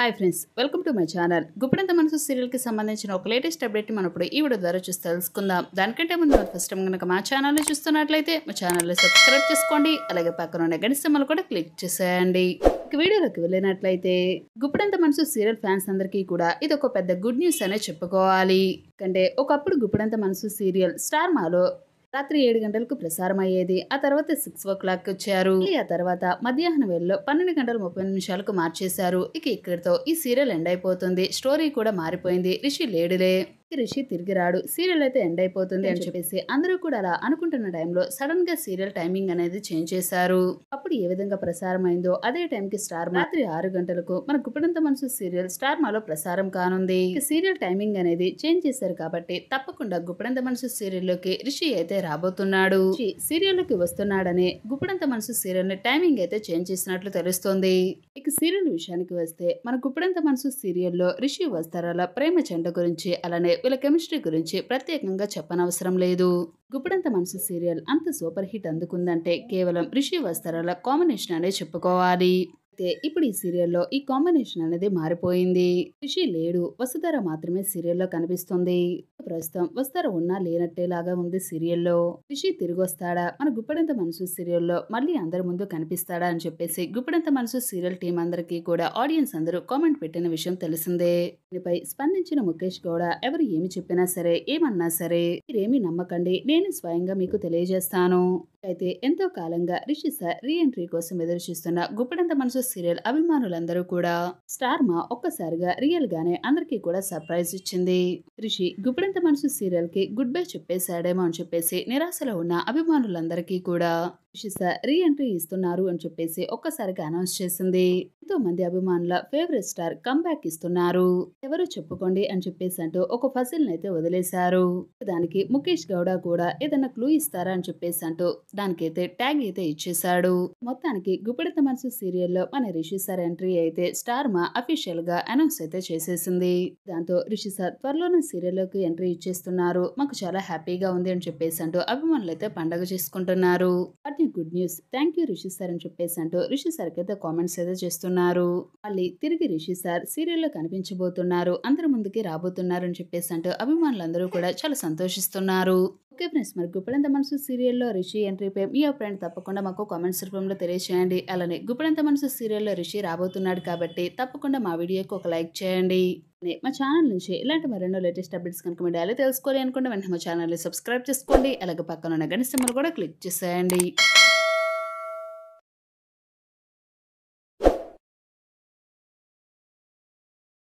Hi friends, welcome to my channel. Guppedantha మనసు సీరియల్కి సంబంధించిన ఒక లేటెస్ట్ అప్డేట్ని మనం ఇప్పుడు ఈ వీడియో ద్వారా చూసి తెలుసుకుందాం. దానికంటే ముందు ఫస్ట్ టైం కనుక మా ఛానల్ని చూస్తున్నట్లయితే మా ఛానల్ని సబ్స్క్రైబ్ చేసుకోండి. అలాగే పక్కన ఉన్న గంట సింబల్ కూడా క్లిక్ చేసేయండి. ఇక వీడియోలోకి వెళ్ళినట్లయితే గుప్పెడంత మనసు సీరియల్ ఫ్యాన్స్ అందరికీ కూడా ఇది ఒక పెద్ద గుడ్ న్యూస్ అనే చెప్పుకోవాలి. అంటే ఒకప్పుడు గుప్పెడంత మనసు సీరియల్ స్టార్ మాలో రాత్రి 7 గంటలకు ప్రసారం అయ్యేది. ఆ తర్వాత 6 o'clock వచ్చారు. ఆ తర్వాత మధ్యాహ్నం వేళలో 12 గంటల 30 నిమిషాలకు మార్చేశారు. ఇక ఇక్కడితో ఈ సీరియల్ ఎండ్ అయిపోతుంది. స్టోరీ కూడా మారిపోయింది. రిషి లేడులే, రిషి తిరిగి రాడు, సీరియల్ అయితే ఎండ్ అయిపోతుంది అని చెప్పేసి అందరూ కూడా అలా అనుకుంటున్న టైంలో సడన్ గా సీరియల్ టైమింగ్ అనేది చేంజ్ చేశారు. అప్పుడు ఏ విధంగా ప్రసారం అయిందో అదే టైంకి స్టార్ రాత్రి 6 గంటలకు మన గుప్పెడంత మనసు సీరియల్ స్టార్ మాలో ప్రసారం కానుంది. సీరియల్ టైమింగ్ అనేది చేంజ్ చేశారు కాబట్టి తప్పకుండా గుప్పెడంత మనసు సీరియల్ లోకి రిషి అయితే రాబోతున్నాడు. సీరియల్ లోకి వస్తున్నాడని గుప్పెడంత మనసు సీరియల్ ని టైమింగ్ అయితే చేంజ్ చేసినట్లు తెలుస్తోంది. ఇక సీరియల్ విషయానికి వస్తే మన గుప్పెడంత మనసు సీరియల్లో రిషి వస్తారాల ప్రేమ జంట గురించి అలానే వీళ్ళ కెమిస్ట్రీ గురించి ప్రత్యేకంగా చెప్పనవసరం లేదు. గుప్పెడంత మనసు సీరియల్ అంత సూపర్ హిట్ అందుకుందంటే కేవలం రిషి వస్తారాల కాంబినేషన్ అనే చెప్పుకోవాలి. అయితే ఇప్పుడు ఈ సీరియల్లో ఈ కాంబినేషన్ అనేది మారిపోయింది. రిషి లేడు, వసుధర మాత్రమే సీరియల్లో కనిపిస్తుంది. ప్రస్తుతం వసుధర ఉన్నా లేనట్టేలాగా ఉంది సీరియల్లో. రిషి తిరిగి వస్తాడా, మన గుప్పెడంత మనసు సీరియల్లో మళ్ళీ అందరి ముందు కనిపిస్తాడా అని చెప్పేసి గుప్పెడంత మనసు సీరియల్ టీం అందరికీ కూడా ఆడియన్స్ అందరూ కామెంట్ పెట్టిన విషయం తెలిసిందే. దీనిపై స్పందించిన ముఖేష్ గౌడ ఎవరు ఏమి చెప్పినా సరే ఏమన్నా సరే మీరేమీ నమ్మకండి, నేను స్వయంగా మీకు తెలియజేస్తాను. అయితే ఎంతో కాలంగా రిషి సార్ రీ ఎంట్రీ కోసం ఎదురు చూస్తున్న గుప్పెడంత మనసు సీరియల్ అభిమానులందరూ కూడా స్టార్ మా ఒక్కసారిగా రియల్ గానే అందరికీ కూడా సర్ప్రైజ్ ఇచ్చింది. రిషి గుప్పెడంత మనసు సీరియల్ కి గుడ్ బై చెప్పేశాడేమో అని చెప్పేసి నిరాశలో ఉన్న అభిమానులందరికీ కూడా రిషి సార్ రీ ఎంట్రీ ఇస్తున్నారు అని చెప్పేసి ఒక్కసారిగా అనౌన్స్ చేసింది. ఎంతో మంది అభిమానుల ఫేవరెట్ స్టార్ కంబ్యాక్ ఇస్తున్నారు, ఎవరు చెప్పుకోండి అని చెప్పేసి అంటూ ఒక ఫజిల్ అయితే వదిలేశారు. దానికి ముఖేష్ గౌడ కూడా ఏదైనా క్లూ ఇస్తారా అని చెప్పేసి అంటూ దానికైతే ట్యాగ్ అయితే ఇచ్చేశాడు. మొత్తానికి గుప్పెడంత మనసు సీరియల్లో మన రిషి సార్ ఎంట్రీ అయితే స్టార్ మా అఫీషియల్ గా అనౌన్స్ అయితే చేసేసింది. దాంతో రిషి సార్ త్వరలోనే సీరియల్లోకి ఎంట్రీ ఇచ్చేస్తున్నారు, మాకు చాలా హ్యాపీగా ఉంది అని చెప్పేసి అంటూ అభిమానులు అయితే పండగ చేసుకుంటున్నారు. Good news, thank you Rishi sir అని చెప్పేసి అంటూ రిషి సార్ అయితే కామెంట్స్ అయితే చేస్తున్నారు. మళ్ళీ తిరిగి రిషి సార్ సీరియల్లో కనిపించబోతున్నారు, అందరి ముందుకి రాబోతున్నారు అని చెప్పేసి అంటూ అభిమానులందరూ కూడా చాలా సంతోషిస్తున్నారు. ఓకే ఫ్రెండ్స్, మరి గుప్పెడంత మనసు సీరియల్లో రిషి ఎంట్రీపై మీ అభిప్రాయం తప్పకుండా మాకు కామెంట్స్ రూపంలో తెలియజేయండి. అలానే గుప్పెడంత మనసు సీరియల్లో రిషి రాబోతున్నాడు కాబట్టి తప్పకుండా మా వీడియోకి ఒక లైక్ చేయండి. మా ఛానల్ నుంచి ఇలాంటి మరెన్నో లేటెస్ట్ అప్డేట్స్ కనుక మీరు డైలీ తెలుసుకోవాలి అనుకుంటే వెంటనే మా ఛానల్ని సబ్స్క్రైబ్ చేసుకోండి. అలాగే పక్కన ఉన్న గంట సింబల్ కూడా క్లిక్ చేసేయండి.